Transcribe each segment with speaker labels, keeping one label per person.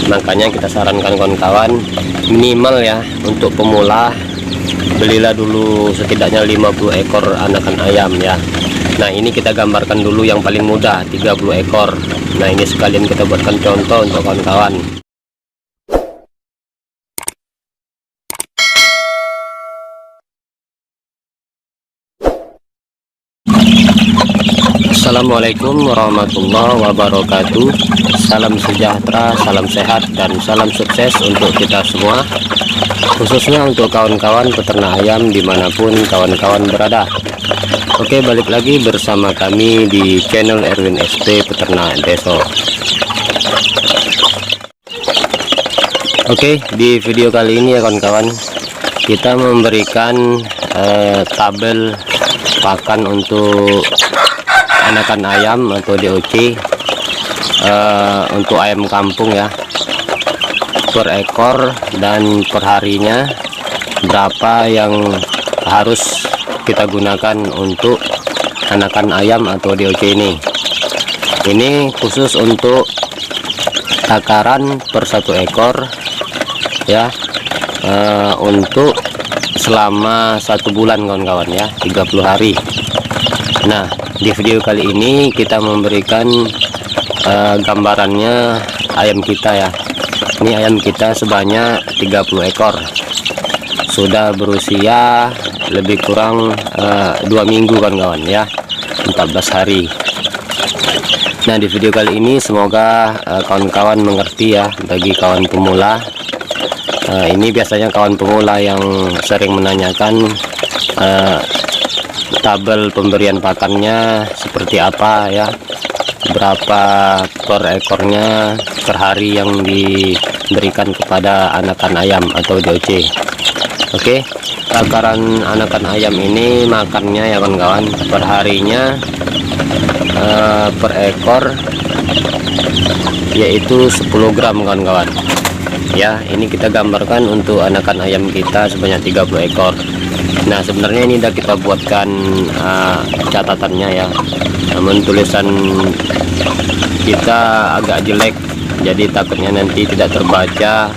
Speaker 1: Makanya kita sarankan kawan-kawan, minimal ya untuk pemula belilah dulu setidaknya 50 ekor anakan ayam ya. Nah ini kita gambarkan dulu yang paling mudah 30 ekor. Nah ini sekalian kita buatkan contoh untuk kawan-kawan. Assalamualaikum warahmatullahi wabarakatuh. Salam sejahtera, salam sehat, dan salam sukses untuk kita semua, khususnya untuk kawan-kawan peternak ayam dimanapun kawan-kawan berada. Oke, balik lagi bersama kami di channel Erwin SP Peternak Deso. Oke, di video kali ini ya kawan-kawan, kita memberikan tabel pakan untuk anakan ayam atau DOC untuk ayam kampung ya, per ekor dan perharinya berapa yang harus kita gunakan untuk anakan ayam atau DOC ini. Ini khusus untuk takaran per 1 ekor ya, untuk selama 1 bulan kawan-kawan ya, 30 hari. Nah di video kali ini kita memberikan gambarannya ayam kita ya. Ini ayam kita sebanyak 30 ekor, sudah berusia lebih kurang 2 minggu kawan-kawan ya, 14 hari. Nah di video kali ini semoga kawan-kawan mengerti ya, bagi kawan pemula. Ini biasanya kawan pemula yang sering menanyakan tabel pemberian pakannya seperti apa ya, berapa per ekornya per hari yang diberikan kepada anakan ayam atau DOC. Oke, takaran anakan ayam ini makannya ya kawan-kawan, per harinya per ekor yaitu 10 gram kawan-kawan ya. Ini kita gambarkan untuk anakan ayam kita sebanyak 30 ekor. Nah sebenarnya ini udah kita buatkan catatannya ya, namun tulisan kita agak jelek, jadi takutnya nanti tidak terbaca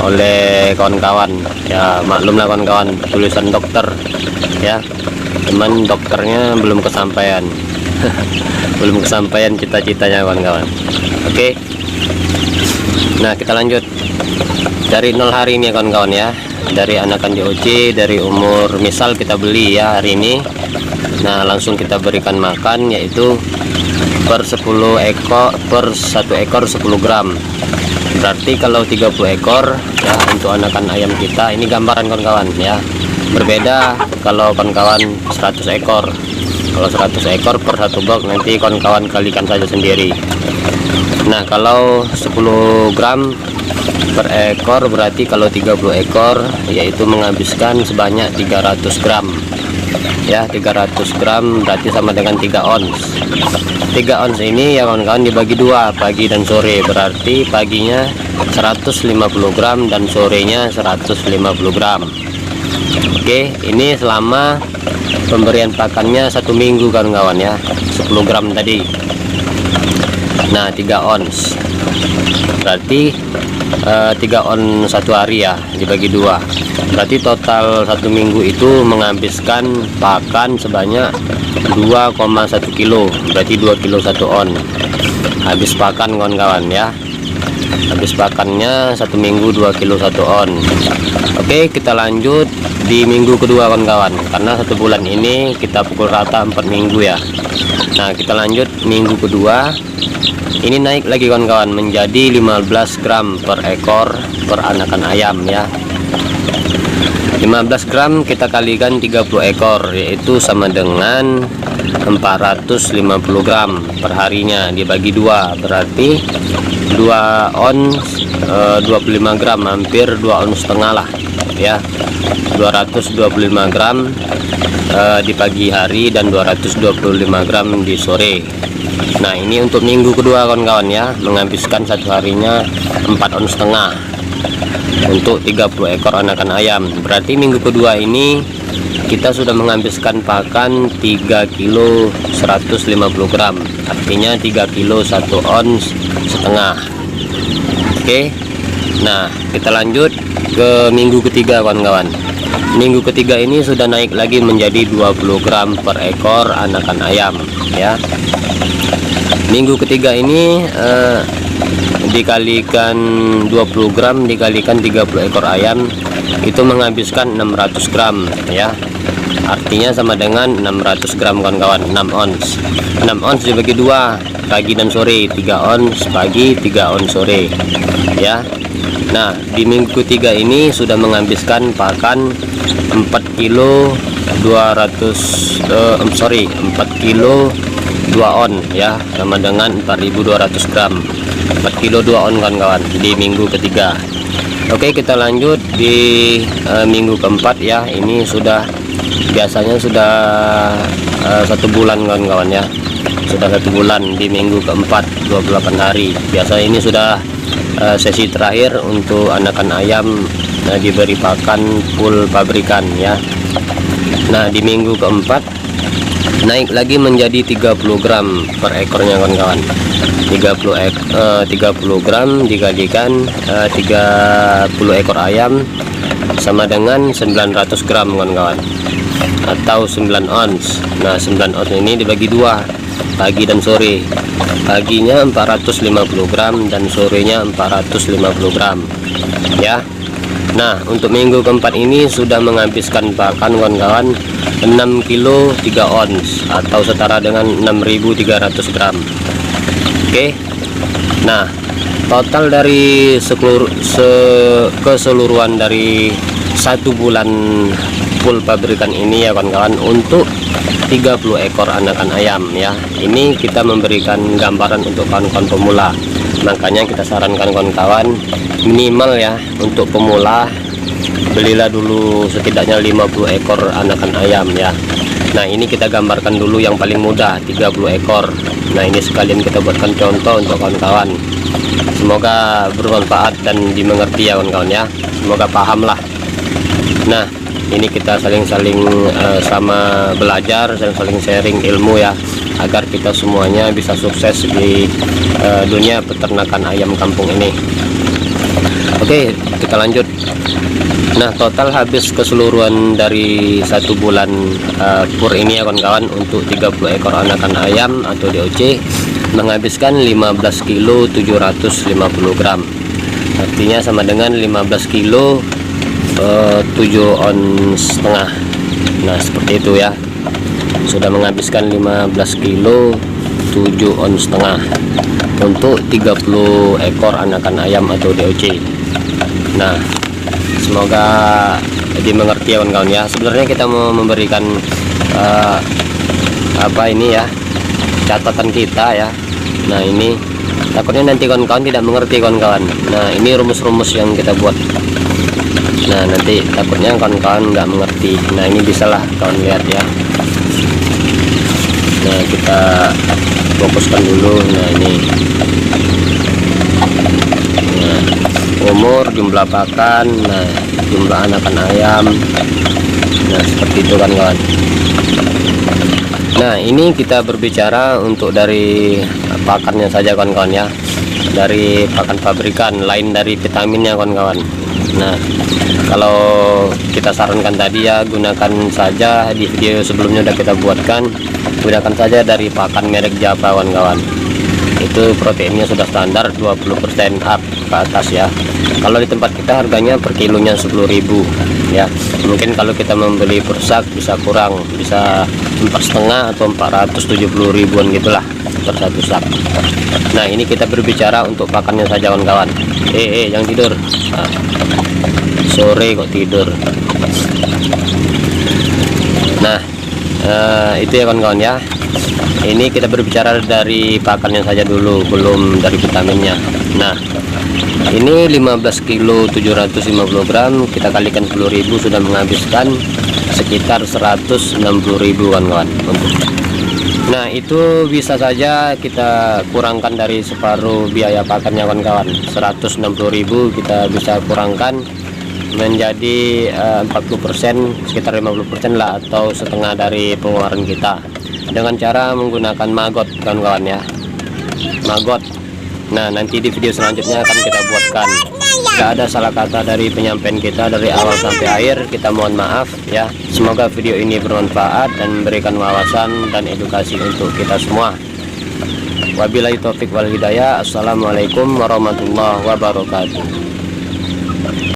Speaker 1: oleh kawan-kawan ya. Maklumlah kawan-kawan, tulisan dokter ya, cuman dokternya belum kesampaian. Belum kesampaian cita-citanya kawan-kawan. Oke, nah kita lanjut dari 0 hari ini ya kawan-kawan ya, dari anakan DOC dari umur misal kita beli ya hari ini. Nah langsung kita berikan makan, yaitu per 10 ekor per 1 ekor 10 gram. Berarti kalau 30 ekor ya untuk anakan ayam kita, ini gambaran kawan-kawan ya, berbeda kalau kawan-kawan 100 ekor. Kalau 100 ekor per 1 box, nanti kawan-kawan kalikan saja sendiri. Nah kalau 10 gram per ekor berarti kalau 30 ekor yaitu menghabiskan sebanyak 300 gram ya. 300 gram berarti sama dengan 3 ons. 3 ons ini ya kawan-kawan dibagi 2, pagi dan sore, berarti paginya 150 gram dan sorenya 150 gram. Oke, ini selama pemberian pakannya 1 minggu kawan-kawan ya, 10 gram tadi. Nah 3 ons berarti 3 on 1 hari ya, dibagi 2, berarti total 1 minggu itu menghabiskan pakan sebanyak 2,1 kilo, berarti 2 kilo 1 on habis pakan kawan-kawan ya. Habis pakannya 1 minggu 2 kilo 1 on. Oke, kita lanjut di minggu kedua kawan-kawan, karena 1 bulan ini kita pukul rata 4 minggu ya. Nah kita lanjut minggu kedua, ini naik lagi kawan-kawan menjadi 15 gram per ekor per anakan ayam ya. 15 gram kita kalikan 30 ekor, yaitu sama dengan 450 gram per harinya, dibagi 2, berarti 2 ons 25 gram, hampir 2 ons setengah lah ya. 225 gram di pagi hari dan 225 gram di sore. Nah ini untuk minggu kedua kawan-kawan ya, menghabiskan 1 harinya 4 ons setengah untuk 30 ekor anakan ayam. Berarti minggu kedua ini kita sudah menghabiskan pakan 3 kilo 150 gram, artinya 3 kilo 1 ons setengah. Oke. Nah, kita lanjut ke minggu ketiga kawan-kawan. Minggu ketiga ini sudah naik lagi menjadi 20 gram per ekor anakan ayam ya. Minggu ketiga ini dikalikan 20 gram dikalikan 30 ekor ayam itu menghabiskan 600 gram ya. Artinya sama dengan 600 gram kawan-kawan, 6 ons. 6 ons dibagi 2, pagi dan sore, 3 ons pagi, 3 ons sore ya. Nah, di minggu ketiga ini sudah menghabiskan pakan 4 kilo 4 kilo 2 on ya, sama dengan 4200 gram. 4 kilo 2 on kawan-kawan di minggu ketiga. Oke, kita lanjut di minggu keempat ya. Ini sudah biasanya sudah 1 bulan kawan-kawan ya, sudah 1 bulan di minggu keempat, 28 hari. Biasa ini sudah sesi terakhir untuk anakan ayam diberi pakan full pabrikan ya. Nah, di minggu keempat naik lagi menjadi 30 gram per ekornya kawan-kawan. 30 gram dikalikan 30 ekor ayam sama dengan 900 gram kawan-kawan, atau 9 ons. Nah, 9 ons ini dibagi 2, pagi dan sore. Paginya 450 gram dan sorenya 450 gram ya. Nah, untuk minggu keempat ini sudah menghabiskan pakan kawan-kawan 6 kilo 3 ons atau setara dengan 6.300 gram. Oke. Nah, total dari keseluruhan dari 1 bulan full pabrikan ini ya kawan-kawan untuk 30 ekor anakan ayam ya. Ini kita memberikan gambaran untuk kawan-kawan pemula. Makanya kita sarankan kawan-kawan minimal ya untuk pemula belilah dulu setidaknya 50 ekor anakan ayam ya. Nah, ini kita gambarkan dulu yang paling mudah 30 ekor. Nah, ini sekalian kita buatkan contoh untuk kawan-kawan. Semoga bermanfaat dan dimengerti ya kawan-kawan ya. Semoga paham lah. Nah, ini kita saling-saling sama belajar, saling sharing ilmu ya, agar kita semuanya bisa sukses di dunia peternakan ayam kampung ini. Oke, kita lanjut. Nah, total habis keseluruhan dari 1 bulan pur ini ya kawan-kawan untuk 30 ekor anakan ayam atau DOC menghabiskan 15 kilo 750 gram. Artinya sama dengan 15 kilo 7 ons setengah. Nah, seperti itu ya. Sudah menghabiskan 15 kilo 7 ons setengah untuk 30 ekor anakan ayam atau DOC. Nah, semoga dimengerti ya kawan-kawan ya. Sebenarnya kita mau memberikan apa ini ya, catatan kita ya. Nah, ini takutnya nanti kawan-kawan tidak mengerti kawan-kawan. Nah, ini rumus-rumus yang kita buat. Nah, nanti takutnya kawan-kawan nggak mengerti. Nah, ini bisalah kawan lihat ya. Nah, kita fokuskan dulu. Nah, ini umur, jumlah pakan, nah jumlah anakan ayam. Nah, seperti itu kan kawan. Nah, ini kita berbicara untuk dari pakannya saja kawan-kawan ya, dari pakan pabrikan, lain dari vitaminnya kawan-kawan. Nah, kalau kita sarankan tadi ya, gunakan saja di video sebelumnya udah kita buatkan, gunakan saja dari pakan merek Japa kawan-kawan. Itu proteinnya sudah standar 20% up ke atas ya. Kalau di tempat kita harganya per kilonya 10.000 ya. Mungkin kalau kita membeli per sak bisa kurang, bisa 4,5 atau 470 ribuan gitulah per 1 sak. Nah, ini kita berbicara untuk pakannya saja kawan-kawan. Yang tidur. Nah, sore kok tidur. Nah, itu ya kawan-kawan ya. Ini kita berbicara dari pakannya saja dulu, belum dari vitaminnya. Nah, ini 15 kilo 750 gram kita kalikan 10.000 sudah menghabiskan sekitar 160.000 kawan-kawan. Nah, itu bisa saja kita kurangkan dari separuh biaya pakannya kawan-kawan. 160.000 kita bisa kurangkan menjadi 40%, sekitar 50% lah, atau setengah dari pengeluaran kita dengan cara menggunakan maggot kawan-kawan ya. Maggot Nah, nanti di video selanjutnya akan kita buatkan. Jika ada salah kata dari penyampaian kita dari awal sampai akhir, kita mohon maaf ya. Semoga video ini bermanfaat dan memberikan wawasan dan edukasi untuk kita semua. Wabillahi taufik wal hidayah. Assalamualaikum warahmatullahi wabarakatuh.